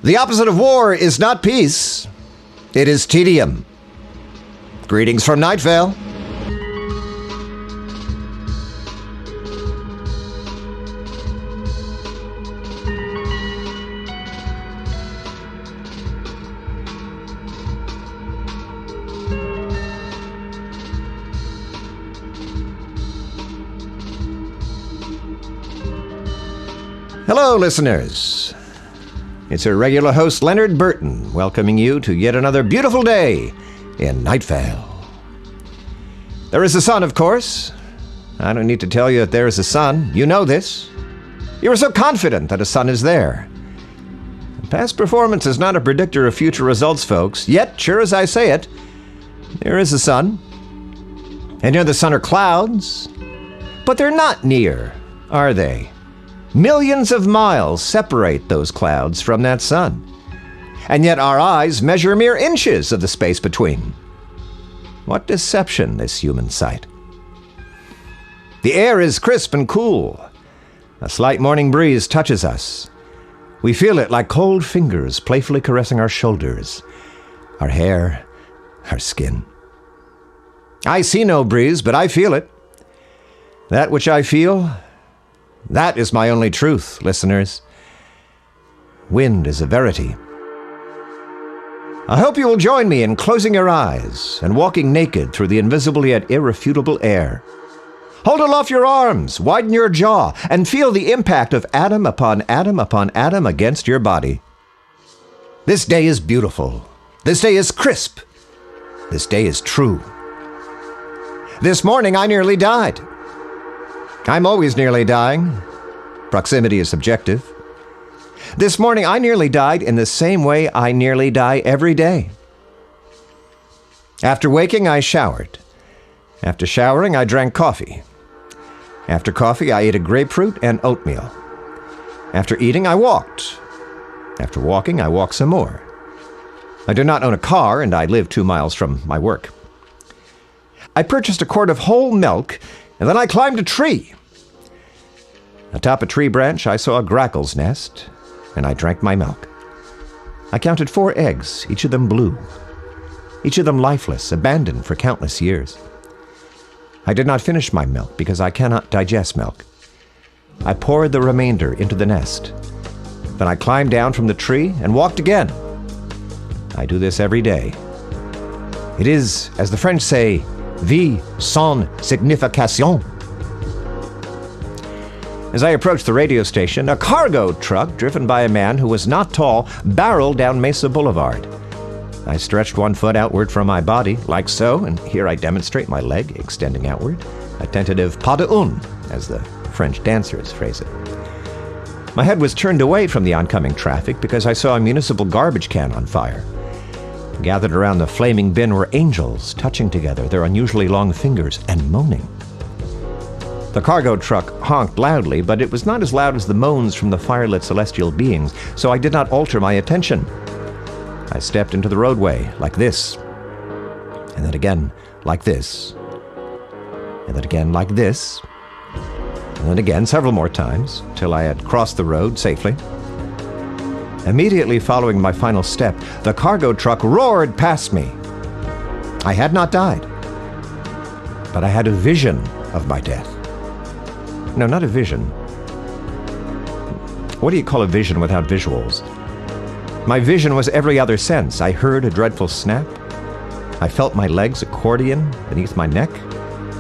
The opposite of war is not peace. It is tedium. Greetings from Night Vale. Hello, listeners. It's your regular host, Leonard Burton, welcoming you to yet another beautiful day in Night Vale. There is a sun, of course. I don't need to tell you that there is a sun. You know this. You are so confident that a sun is there. Past performance is not a predictor of future results, folks. Yet, sure as I say it, there is a sun. And near the sun are clouds. But they're not near, are they? Millions of miles separate those clouds from that sun. And yet our eyes measure mere inches of the space between. What deception, this human sight. The air is crisp and cool. A slight morning breeze touches us. We feel it like cold fingers playfully caressing our shoulders, our hair, our skin. I see no breeze, but I feel it. That which I feel, that is my only truth, listeners. Wind is a verity. I hope you will join me in closing your eyes and walking naked through the invisible yet irrefutable air. Hold aloft your arms, widen your jaw, and feel the impact of atom upon atom upon atom against your body. This day is beautiful. This day is crisp. This day is true. This morning I nearly died. I'm always nearly dying. Proximity is subjective. This morning I nearly died in the same way I nearly die every day. After waking, I showered. After showering, I drank coffee. After coffee, I ate a grapefruit and oatmeal. After eating, I walked. After walking, I walked some more. I do not own a car, and I live 2 miles from my work. I purchased a quart of whole milk, and then I climbed a tree. Atop a tree branch, I saw a grackle's nest, and I drank my milk. I counted 4 eggs, each of them blue, each of them lifeless, abandoned for countless years. I did not finish my milk because I cannot digest milk. I poured the remainder into the nest. Then I climbed down from the tree and walked again. I do this every day. It is, as the French say, vie sans signification. As I approached the radio station, a cargo truck driven by a man who was not tall barreled down Mesa Boulevard. I stretched one foot outward from my body, like so, and here I demonstrate my leg extending outward, a tentative pas de un, as the French dancers phrase it. My head was turned away from the oncoming traffic because I saw a municipal garbage can on fire. Gathered around the flaming bin were angels touching together their unusually long fingers and moaning. The cargo truck honked loudly, but it was not as loud as the moans from the firelit celestial beings, so I did not alter my attention. I stepped into the roadway like this, and then again like this, and then again like this, and then again several more times, till I had crossed the road safely. Immediately following my final step, the cargo truck roared past me. I had not died, but I had a vision of my death. No, not a vision. What do you call a vision without visuals? My vision was every other sense. I heard a dreadful snap. I felt my legs accordion beneath my neck.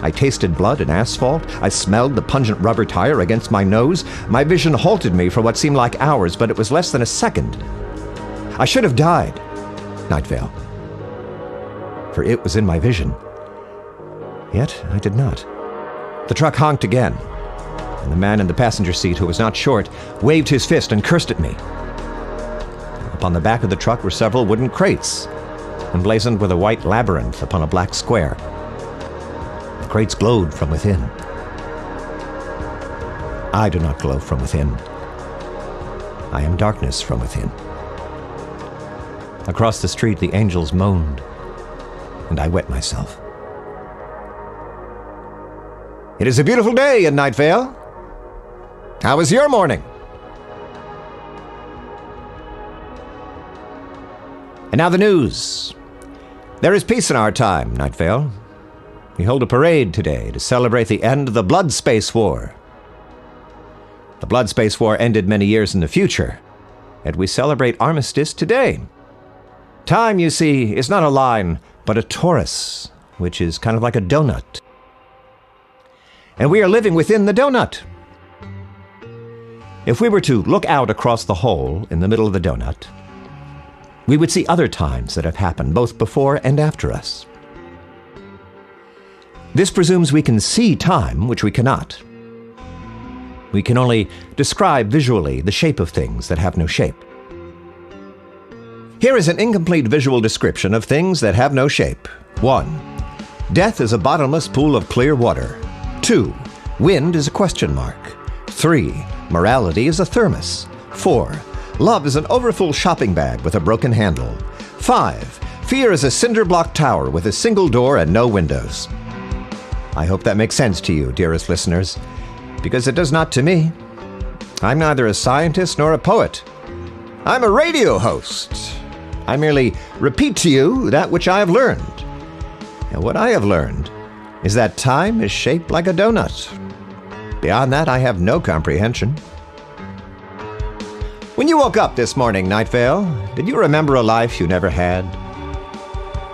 I tasted blood and asphalt. I smelled the pungent rubber tire against my nose. My vision halted me for what seemed like hours, but it was less than a second. I should have died, Night Vale, for it was in my vision. Yet I did not. The truck honked again, and the man in the passenger seat, who was not short, waved his fist and cursed at me. Upon the back of the truck were several wooden crates, emblazoned with a white labyrinth upon a black square. The crates glowed from within. I do not glow from within. I am darkness from within. Across the street, the angels moaned, and I wet myself. It is a beautiful day in Night Vale. How was your morning? And now the news. There is peace in our time, Night Vale. We hold a parade today to celebrate the end of the Blood Space War. The Blood Space War ended many years in the future, and we celebrate armistice today. Time, you see, is not a line, but a torus, which is kind of like a donut. And we are living within the donut. If we were to look out across the hole in the middle of the donut, we would see other times that have happened both before and after us. This presumes we can see time, which we cannot. We can only describe visually the shape of things that have no shape. Here is an incomplete visual description of things that have no shape. 1. Death is a bottomless pool of clear water. 2. Wind is a question mark. 3. Morality is a thermos. 4. Love is an overfull shopping bag with a broken handle. 5. Fear is a cinder block tower with a single door and no windows. I hope that makes sense to you, dearest listeners, because it does not to me. I'm neither a scientist nor a poet. I'm a radio host. I merely repeat to you that which I have learned. And what I have learned is that time is shaped like a donut. Beyond that, I have no comprehension. When you woke up this morning, Night Vale, did you remember a life you never had?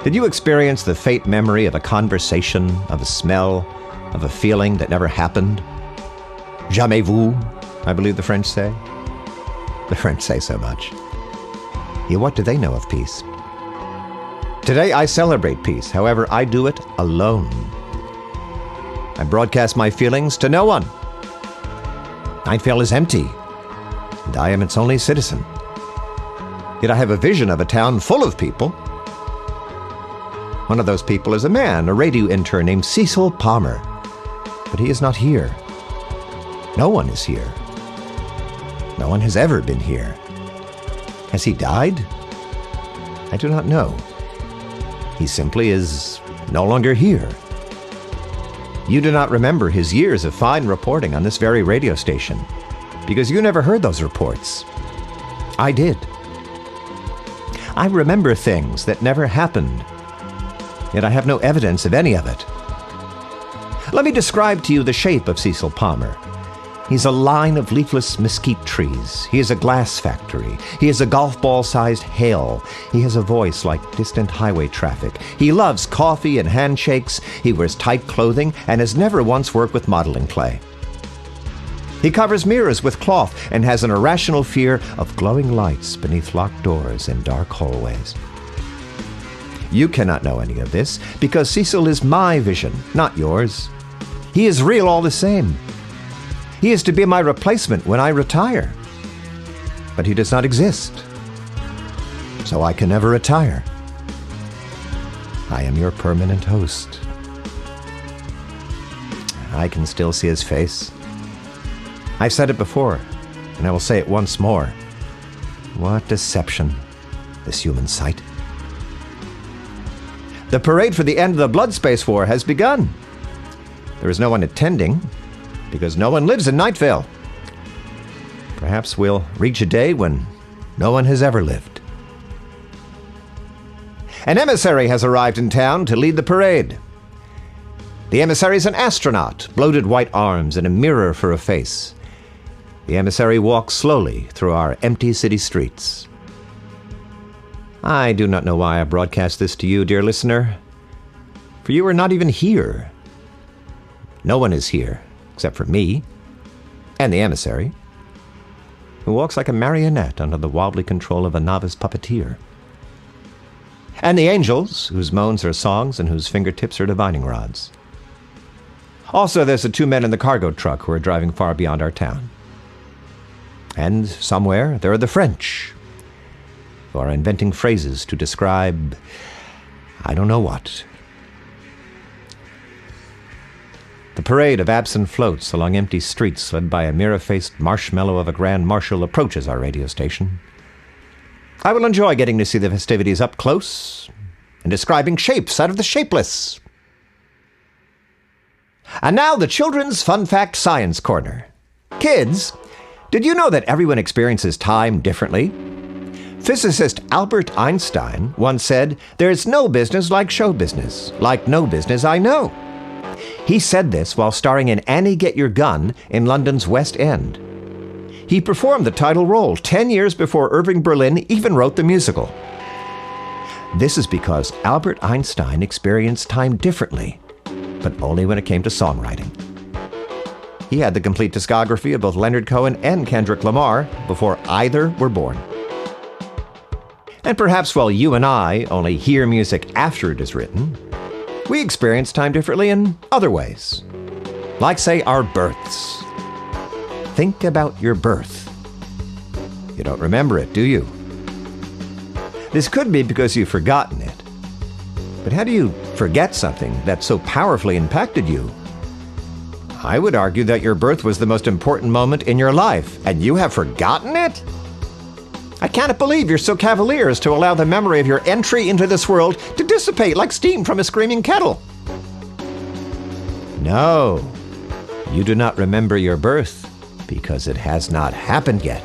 Did you experience the faint memory of a conversation, of a smell, of a feeling that never happened? Jamais vu, I believe the French say. The French say so much. Yet what do they know of peace? Today I celebrate peace, however, I do it alone. I broadcast my feelings to no one. Night Vale is empty, and I am its only citizen. Yet I have a vision of a town full of people. One of those people is a man, a radio intern named Cecil Palmer. But he is not here. No one is here. No one has ever been here. Has he died? I do not know. He simply is no longer here. You do not remember his years of fine reporting on this very radio station, because you never heard those reports. I did. I remember things that never happened, yet I have no evidence of any of it. Let me describe to you the shape of Cecil Palmer. He's a line of leafless mesquite trees. He is a glass factory. He is a golf ball-sized hail. He has a voice like distant highway traffic. He loves coffee and handshakes. He wears tight clothing and has never once worked with modeling clay. He covers mirrors with cloth and has an irrational fear of glowing lights beneath locked doors in dark hallways. You cannot know any of this because Cecil is my vision, not yours. He is real all the same. He is to be my replacement when I retire. But he does not exist. So I can never retire. I am your permanent host. I can still see his face. I've said it before, and I will say it once more. What deception, this human sight. The parade for the end of the Blood Space War has begun. There is no one attending, because no one lives in Night Vale. Perhaps we'll reach a day when no one has ever lived. An emissary has arrived in town to lead the parade. The emissary is an astronaut, bloated white arms and a mirror for a face. The emissary walks slowly through our empty city streets. I do not know why I broadcast this to you, dear listener, for you are not even here. No one is here, except for me and the emissary, who walks like a marionette under the wobbly control of a novice puppeteer. And the angels, whose moans are songs and whose fingertips are divining rods. Also, there's the two men in the cargo truck who are driving far beyond our town. And somewhere, there are the French, who are inventing phrases to describe I don't know what. The parade of absent floats along empty streets led by a mirror-faced marshmallow of a grand marshal approaches our radio station. I will enjoy getting to see the festivities up close and describing shapes out of the shapeless. And now the Children's Fun Fact Science Corner. Kids, did you know that everyone experiences time differently? Physicist Albert Einstein once said, "There's no business like show business, like no business I know." He said this while starring in Annie Get Your Gun in London's West End. He performed the title role 10 years before Irving Berlin even wrote the musical. This is because Albert Einstein experienced time differently, but only when it came to songwriting. He had the complete discography of both Leonard Cohen and Kendrick Lamar before either were born. And perhaps while you and I only hear music after it is written, we experience time differently in other ways. Like, say, our births. Think about your birth. You don't remember it, do you? This could be because you've forgotten it. But how do you forget something that so powerfully impacted you? I would argue that your birth was the most important moment in your life, and you have forgotten it? I can't believe you're so cavalier as to allow the memory of your entry into this world to dissipate like steam from a screaming kettle. No, you do not remember your birth because it has not happened yet.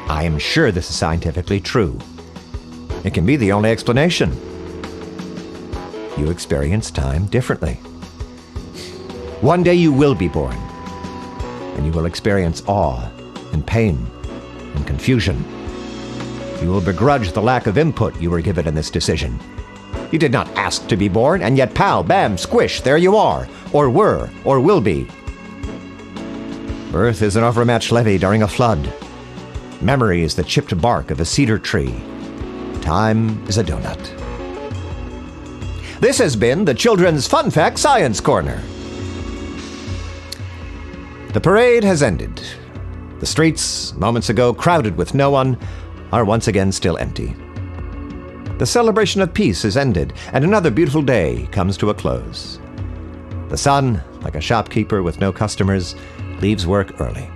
I am sure this is scientifically true. It can be the only explanation. You experience time differently. One day you will be born, and you will experience awe and pain and confusion. You will begrudge the lack of input you were given in this decision. You did not ask to be born, and yet pow, bam, squish, there you are, or were, or will be. Birth is an overmatched levee during a flood. Memory is the chipped bark of a cedar tree. Time is a donut. This has been the Children's Fun Fact Science Corner. The parade has ended. The streets, moments ago crowded with no one, are once again still empty. The celebration of peace is ended, and another beautiful day comes to a close. The sun, like a shopkeeper with no customers, leaves work early.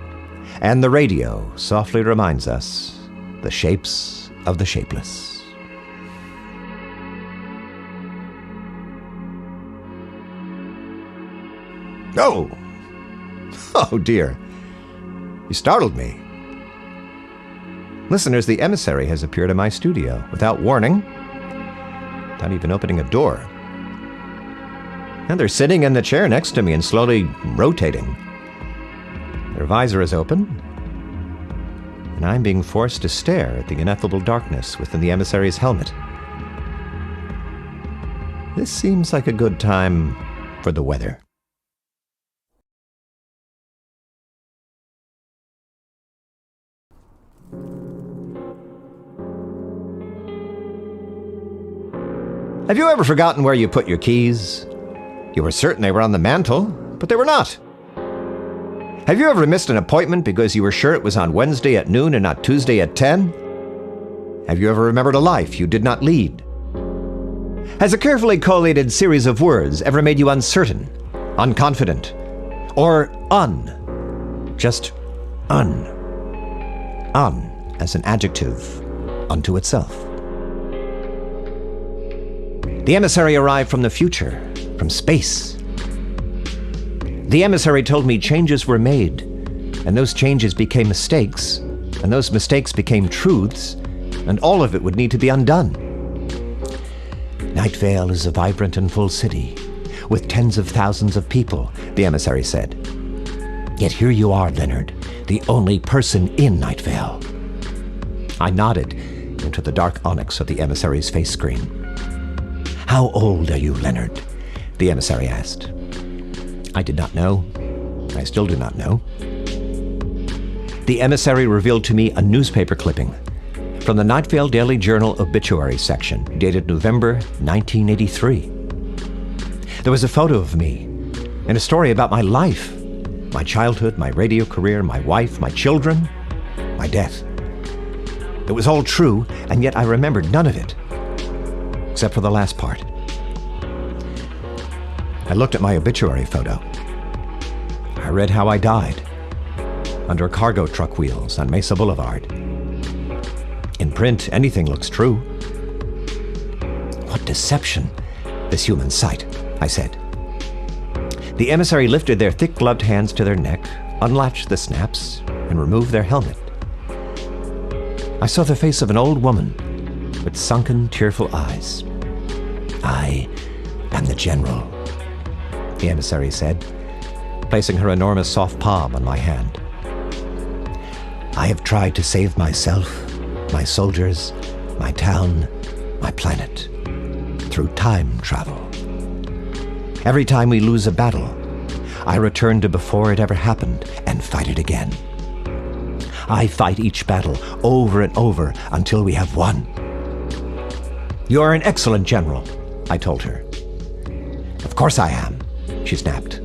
And the radio softly reminds us the shapes of the shapeless. Oh! Oh dear. You startled me. Listeners, the emissary has appeared in my studio without warning, without even opening a door. And they're sitting in the chair next to me and slowly rotating. Their visor is open, and I'm being forced to stare at the ineffable darkness within the emissary's helmet. This seems like a good time for the weather. Have you ever forgotten where you put your keys? You were certain they were on the mantle, but they were not. Have you ever missed an appointment because you were sure it was on Wednesday at noon and not Tuesday at 10? Have you ever remembered a life you did not lead? Has a carefully collated series of words ever made you uncertain, unconfident, or just un as an adjective unto itself? The emissary arrived from the future, from space. The emissary told me changes were made, and those changes became mistakes, and those mistakes became truths, and all of it would need to be undone. Night Vale is a vibrant and full city, with tens of thousands of people, the emissary said. Yet here you are, Leonard, the only person in Night Vale. I nodded into the dark onyx of the emissary's face screen. How old are you, Leonard? The emissary asked. I did not know. I still do not know. The emissary revealed to me a newspaper clipping from the Night Vale Daily Journal obituary section, dated November 1983. There was a photo of me and a story about my life, my childhood, my radio career, my wife, my children, my death. It was all true, and yet I remembered none of it, except for the last part. I looked at my obituary photo. I read how I died, under cargo truck wheels on Mesa Boulevard. In print, anything looks true. What deception, this human sight, I said. The emissary lifted their thick-gloved hands to their neck, unlatched the snaps, and removed their helmet. I saw the face of an old woman with sunken, tearful eyes. "I am the General," the emissary said, placing her enormous soft palm on my hand. "I have tried to save myself, my soldiers, my town, my planet, through time travel. Every time we lose a battle, I return to before it ever happened and fight it again. I fight each battle over and over until we have won." "You are an excellent general," I told her. "Of course I am," she snapped.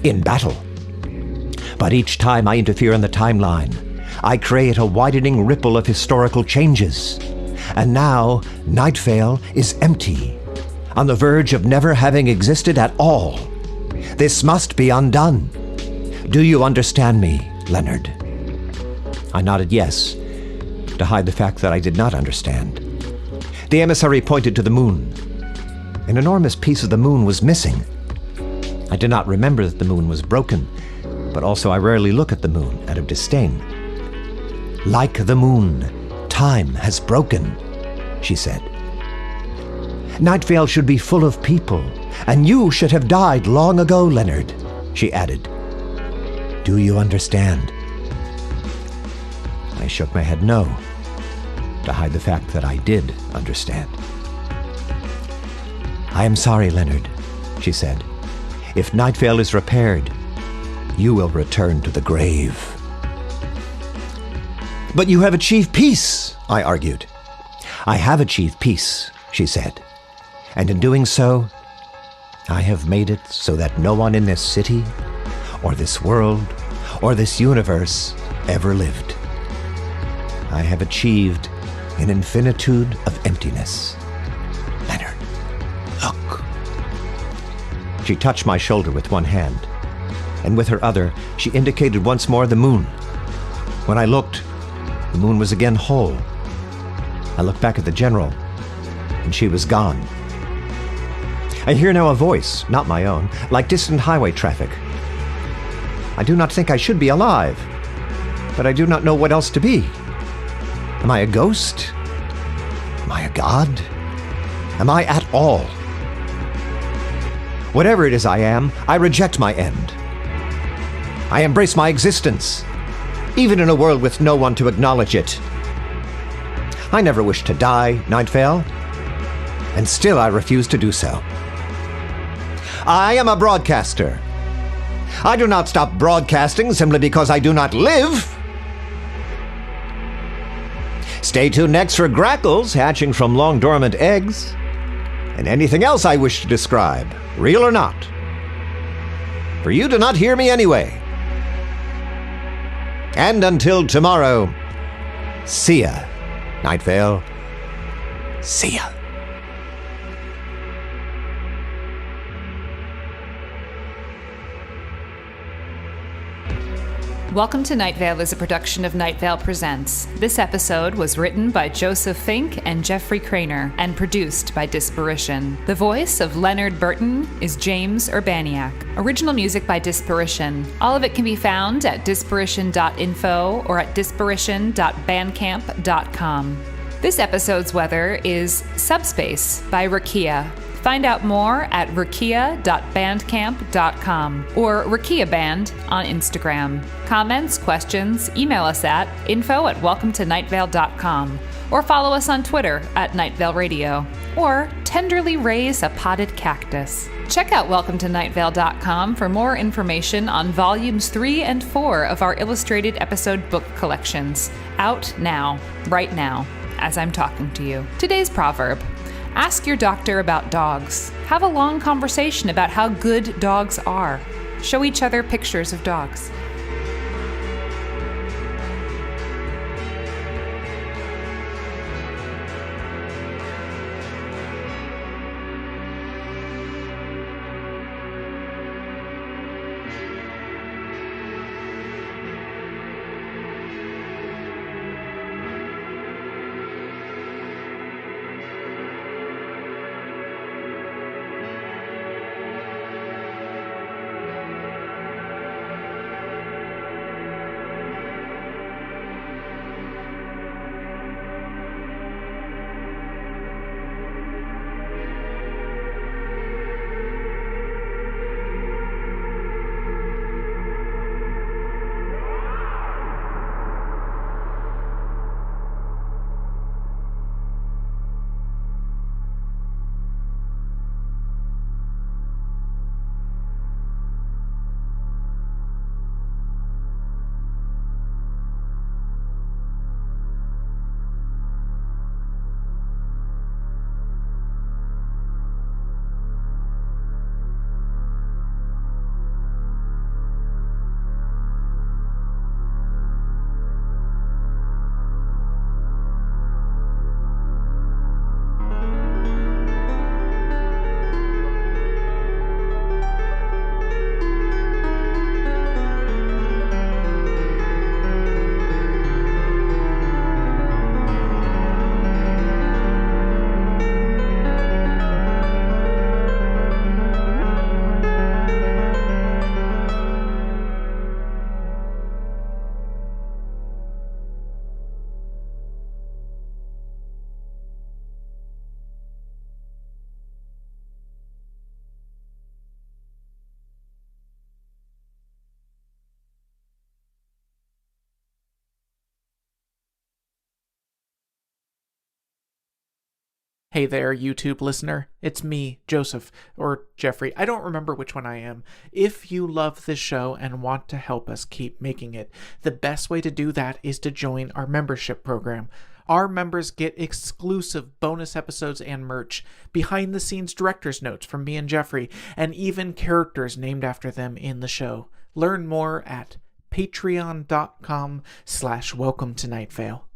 "In battle. But each time I interfere in the timeline, I create a widening ripple of historical changes. And now, Nightvale is empty, on the verge of never having existed at all. This must be undone. Do you understand me, Leonard?" I nodded yes, to hide the fact that I did not understand. The emissary pointed to the moon. An enormous piece of the moon was missing. I did not remember that the moon was broken, but also I rarely look at the moon out of disdain. "Like the moon, time has broken," she said. "Nightvale should be full of people, and you should have died long ago, Leonard," she added. "Do you understand?" I shook my head no, to hide the fact that I did understand. "I am sorry, Leonard," she said. "If Nightvale is repaired, you will return to the grave." "But you have achieved peace," I argued. "I have achieved peace," she said. "And in doing so, I have made it so that no one in this city, or this world, or this universe ever lived. I have achieved an infinitude of emptiness. Leonard, look." She touched my shoulder with one hand, and with her other, she indicated once more the moon. When I looked, the moon was again whole. I looked back at the general, and she was gone. I hear now a voice, not my own, like distant highway traffic. I do not think I should be alive, but I do not know what else to be. Am I a ghost? Am I a god? Am I at all? Whatever it is I am, I reject my end. I embrace my existence, even in a world with no one to acknowledge it. I never wished to die, Nightvale, and still I refuse to do so. I am a broadcaster. I do not stop broadcasting simply because I do not live. Stay tuned next for grackles hatching from long dormant eggs, and anything else I wish to describe, real or not. For you do not hear me anyway. And until tomorrow, see ya, Nightvale. See ya. Welcome to Nightvale is a production of Nightvale Presents. This episode was written by Joseph Fink and Jeffrey Craner and produced by Disparition. The voice of Leonard Burton is James Urbaniak. Original music by Disparition. All of it can be found at disparition.info or at disparition.bandcamp.com. This episode's weather is Subspace by Rakia. Find out more at rakia.bandcamp.com or Rakia Band on Instagram. Comments, questions, email us at info@welcometonightvale.com or follow us on Twitter at Nightvale Radio or tenderly raise a potted cactus. Check out welcometonightvale.com for more information on volumes 3 and 4 of our illustrated episode book collections. Out now, right now, as I'm talking to you. Today's proverb. Ask your doctor about dogs. Have a long conversation about how good dogs are. Show each other pictures of dogs. Hey there, YouTube listener. It's me, Joseph, or Jeffrey. I don't remember which one I am. If you love this show and want to help us keep making it, the best way to do that is to join our membership program. Our members get exclusive bonus episodes and merch, behind-the-scenes director's notes from me and Jeffrey, and even characters named after them in the show. Learn more at patreon.com/welcome to Night Vale.